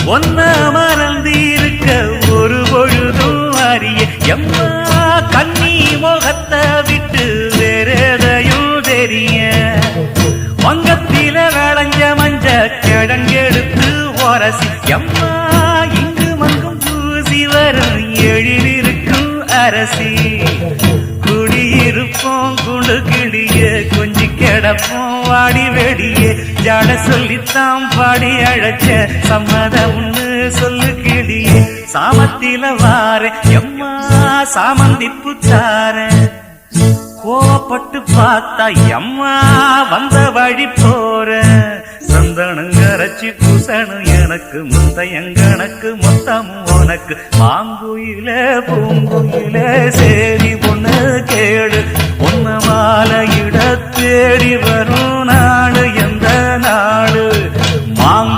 ஒன்ன மறந்திருக்க ஒரு பொழுதும் அறிய எம்மா கண்ணி முகத்தை விட்டு வேறெதையும் தெரிய வங்கத்தில விளைஞ்ச மஞ்ச கிழங்கெடுத்து உரசி எம்மா இங்கு மங்கும் பூசி வரும் எழிலிருக்கும் அரசி குடியிருப்போம் குண்டு கிளிய கொஞ்சி கிடப்போம் வாடி வெடியே ஜாட சொல்லித்தான் பாடி அழைச்ச சம்மதம்னு சொல்லு கிளியே சாமத்தில வார எம்மா சாமந்தி புத்தார கோபப்பட்டு பார்த்தா எம்மா வந்த வழி போற சந்தனங்கரைச்சி பூசணும் எனக்கு முத்தையங்கணக்கு மொத்தமும் உனக்கு மாங்குயில பூங்குயில சேரி பொண்ணு கேடு பொண்ண மாலையிட தேடி வரும் நாடு எந்த நாடு மாங்கு